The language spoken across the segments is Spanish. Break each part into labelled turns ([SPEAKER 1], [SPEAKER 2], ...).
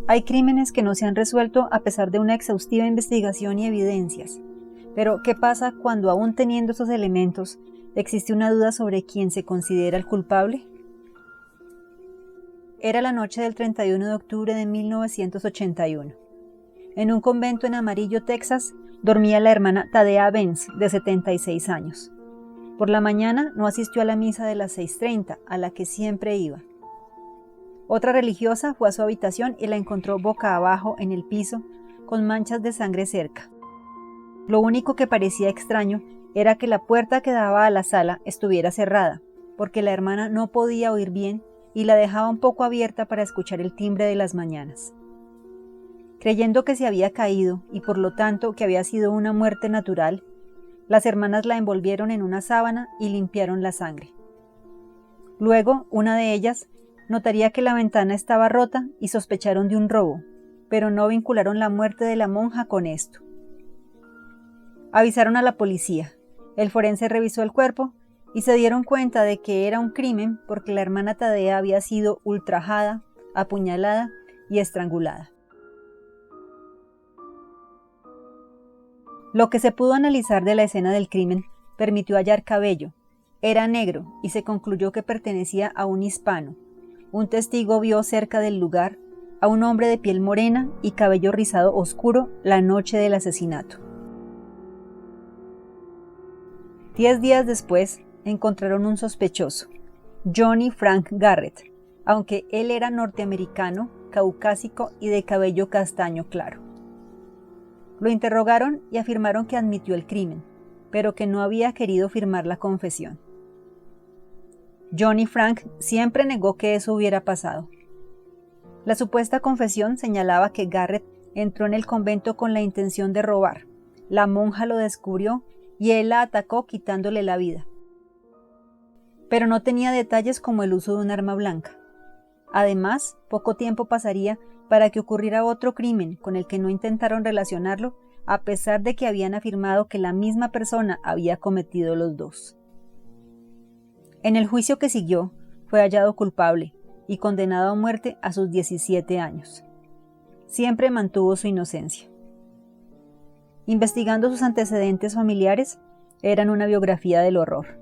[SPEAKER 1] Hay crímenes que no se han resuelto a pesar de una exhaustiva investigación y evidencias. Pero, ¿qué pasa cuando, aún teniendo esos elementos, existe una duda sobre quién se considera el culpable? Era la noche del 31 de octubre de 1981. En un convento en Amarillo, Texas, dormía la hermana Thadea Benz, de 76 años. Por la mañana no asistió a la misa de las 6:30, a la que siempre iba. Otra religiosa fue a su habitación y la encontró boca abajo en el piso, con manchas de sangre cerca. Lo único que parecía extraño era que la puerta que daba a la sala estuviera cerrada, porque la hermana no podía oír bien y la dejaba un poco abierta para escuchar el timbre de las mañanas. Creyendo que se había caído y por lo tanto que había sido una muerte natural, las hermanas la envolvieron en una sábana y limpiaron la sangre. Luego, una de ellas notaría que la ventana estaba rota y sospecharon de un robo, pero no vincularon la muerte de la monja con esto. Avisaron a la policía. El forense revisó el cuerpo y se dieron cuenta de que era un crimen porque la hermana Thadea había sido ultrajada, apuñalada y estrangulada. Lo que se pudo analizar de la escena del crimen permitió hallar cabello. Era negro y se concluyó que pertenecía a un hispano. Un testigo vio cerca del lugar a un hombre de piel morena y cabello rizado oscuro la noche del asesinato. 10 días después, encontraron un sospechoso, Johnny Frank Garrett, aunque él era norteamericano, caucásico y de cabello castaño claro. Lo interrogaron y afirmaron que admitió el crimen, pero que no había querido firmar la confesión. Johnny Frank siempre negó que eso hubiera pasado. La supuesta confesión señalaba que Garrett entró en el convento con la intención de robar. La monja lo descubrió y él la atacó quitándole la vida. Pero no tenía detalles como el uso de un arma blanca. Además, poco tiempo pasaría para que ocurriera otro crimen con el que no intentaron relacionarlo, a pesar de que habían afirmado que la misma persona había cometido los dos. En el juicio que siguió, fue hallado culpable y condenado a muerte a sus 17 años. Siempre mantuvo su inocencia. Investigando sus antecedentes familiares, eran una biografía del horror.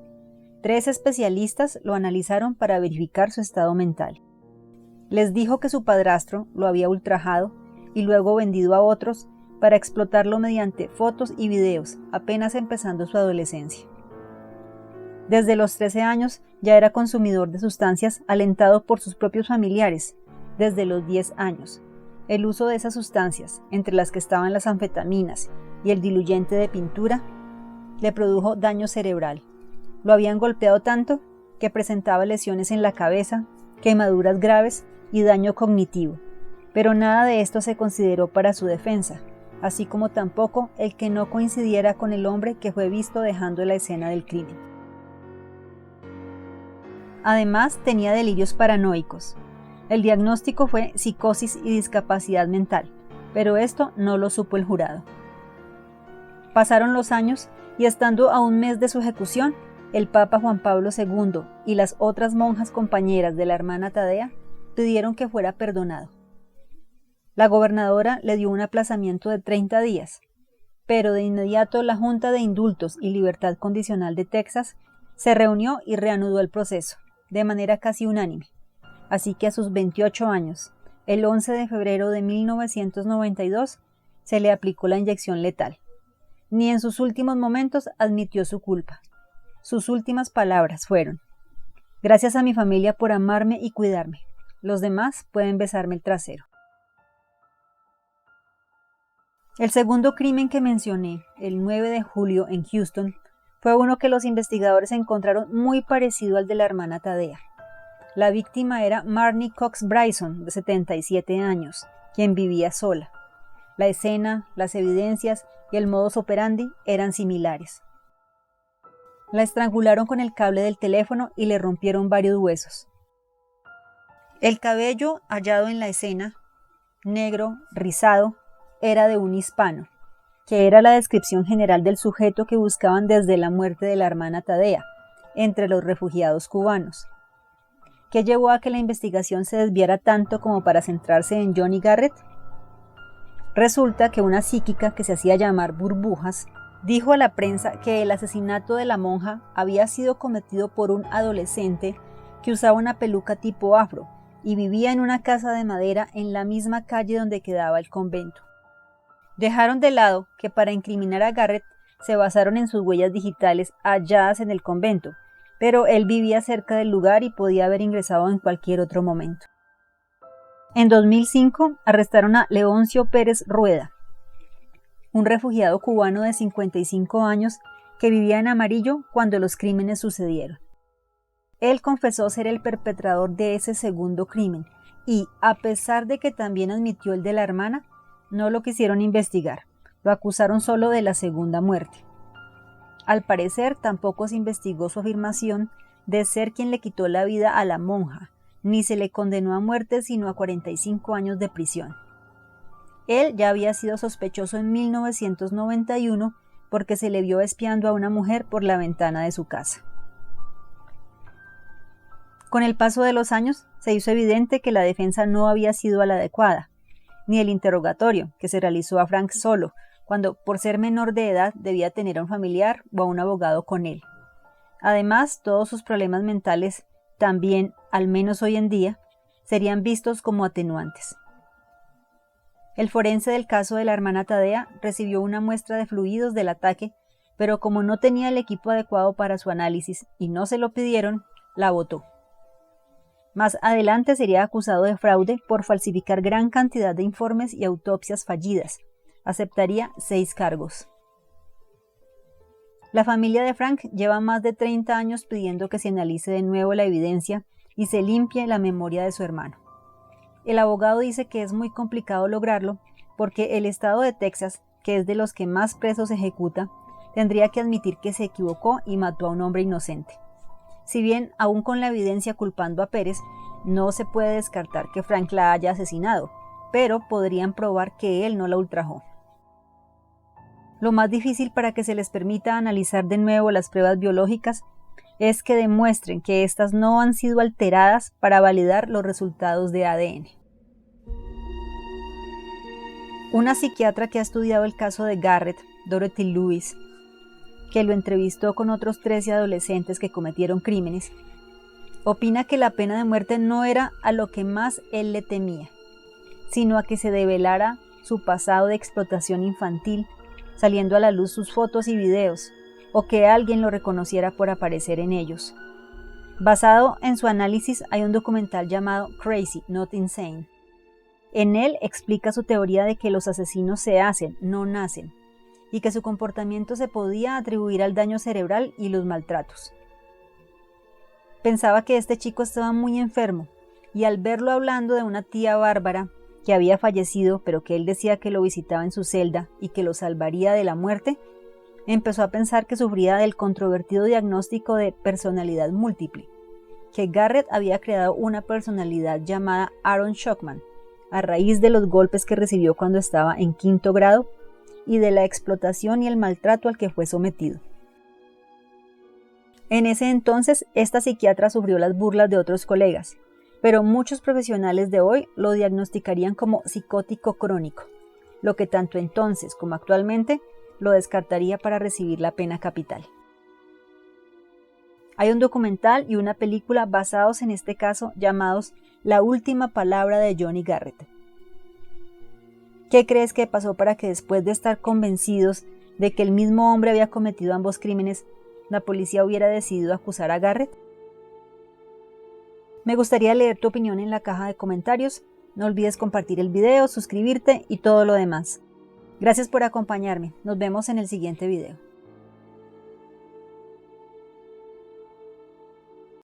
[SPEAKER 1] 3 especialistas lo analizaron para verificar su estado mental. Les dijo que su padrastro lo había ultrajado y luego vendido a otros para explotarlo mediante fotos y videos, apenas empezando su adolescencia. Desde los 13 años ya era consumidor de sustancias alentado por sus propios familiares, desde los 10 años. El uso de esas sustancias, entre las que estaban las anfetaminas y el diluyente de pintura, le produjo daño cerebral. Lo habían golpeado tanto que presentaba lesiones en la cabeza, quemaduras graves y daño cognitivo, pero nada de esto se consideró para su defensa, así como tampoco el que no coincidiera con el hombre que fue visto dejando la escena del crimen. Además, tenía delirios paranoicos. El diagnóstico fue psicosis y discapacidad mental, pero esto no lo supo el jurado. Pasaron los años y estando a un mes de su ejecución, el Papa Juan Pablo II y las otras monjas compañeras de la hermana Thadea pidieron que fuera perdonado. La gobernadora le dio un aplazamiento de 30 días, pero de inmediato la Junta de Indultos y Libertad Condicional de Texas se reunió y reanudó el proceso, de manera casi unánime. Así que a sus 28 años, el 11 de febrero de 1992, se le aplicó la inyección letal. Ni en sus últimos momentos admitió su culpa. Sus últimas palabras fueron: «Gracias a mi familia por amarme y cuidarme. Los demás pueden besarme el trasero». El segundo crimen que mencioné, el 9 de julio en Houston, fue uno que los investigadores encontraron muy parecido al de la hermana Thadea. La víctima era Marnie Cox Bryson, de 77 años, quien vivía sola. La escena, las evidencias y el modus operandi eran similares. La estrangularon con el cable del teléfono y le rompieron varios huesos. El cabello hallado en la escena, negro, rizado, era de un hispano, que era la descripción general del sujeto que buscaban desde la muerte de la hermana Thadea, entre los refugiados cubanos. ¿Qué llevó a que la investigación se desviara tanto como para centrarse en Johnny Garrett? Resulta que una psíquica que se hacía llamar Burbujas dijo a la prensa que el asesinato de la monja había sido cometido por un adolescente que usaba una peluca tipo afro y vivía en una casa de madera en la misma calle donde quedaba el convento. Dejaron de lado que para incriminar a Garrett se basaron en sus huellas digitales halladas en el convento, pero él vivía cerca del lugar y podía haber ingresado en cualquier otro momento. En 2005 arrestaron a Leoncio Pérez Rueda, un refugiado cubano de 55 años que vivía en Amarillo cuando los crímenes sucedieron. Él confesó ser el perpetrador de ese segundo crimen y, a pesar de que también admitió el de la hermana, no lo quisieron investigar, lo acusaron solo de la segunda muerte. Al parecer, tampoco se investigó su afirmación de ser quien le quitó la vida a la monja, ni se le condenó a muerte sino a 45 años de prisión. Él ya había sido sospechoso en 1991 porque se le vio espiando a una mujer por la ventana de su casa. Con el paso de los años, se hizo evidente que la defensa no había sido la adecuada, ni el interrogatorio que se realizó a Frank solo, cuando por ser menor de edad debía tener a un familiar o a un abogado con él. Además, todos sus problemas mentales también, al menos hoy en día, serían vistos como atenuantes. El forense del caso de la hermana Tadea recibió una muestra de fluidos del ataque, pero como no tenía el equipo adecuado para su análisis y no se lo pidieron, la botó. Más adelante sería acusado de fraude por falsificar gran cantidad de informes y autopsias fallidas. Aceptaría 6 cargos. La familia de Frank lleva más de 30 años pidiendo que se analice de nuevo la evidencia y se limpie la memoria de su hermano. El abogado dice que es muy complicado lograrlo porque el estado de Texas, que es de los que más presos ejecuta, tendría que admitir que se equivocó y mató a un hombre inocente. Si bien, aún con la evidencia culpando a Pérez, no se puede descartar que Frank la haya asesinado, pero podrían probar que él no la ultrajó. Lo más difícil para que se les permita analizar de nuevo las pruebas biológicas es que demuestren que éstas no han sido alteradas para validar los resultados de ADN. Una psiquiatra que ha estudiado el caso de Garrett, Dorothy Lewis, que lo entrevistó con otros 13 adolescentes que cometieron crímenes, opina que la pena de muerte no era a lo que más él le temía, sino a que se develara su pasado de explotación infantil, saliendo a la luz sus fotos y videos, o que alguien lo reconociera por aparecer en ellos. Basado en su análisis hay un documental llamado Crazy, Not Insane. En él explica su teoría de que los asesinos se hacen, no nacen, y que su comportamiento se podía atribuir al daño cerebral y los maltratos. Pensaba que este chico estaba muy enfermo, y al verlo hablando de una tía Bárbara, que había fallecido, pero que él decía que lo visitaba en su celda y que lo salvaría de la muerte, empezó a pensar que sufría del controvertido diagnóstico de personalidad múltiple, que Garrett había creado una personalidad llamada Aaron Schockman, a raíz de los golpes que recibió cuando estaba en 5º grado y de la explotación y el maltrato al que fue sometido. En ese entonces, esta psiquiatra sufrió las burlas de otros colegas, pero muchos profesionales de hoy lo diagnosticarían como psicótico crónico, lo que tanto entonces como actualmente lo descartaría para recibir la pena capital. Hay un documental y una película basados en este caso llamados La última palabra de Johnny Garrett. ¿Qué crees que pasó para que después de estar convencidos de que el mismo hombre había cometido ambos crímenes, la policía hubiera decidido acusar a Garrett? Me gustaría leer tu opinión en la caja de comentarios. No olvides compartir el video, suscribirte y todo lo demás. Gracias por acompañarme. Nos vemos en el siguiente video.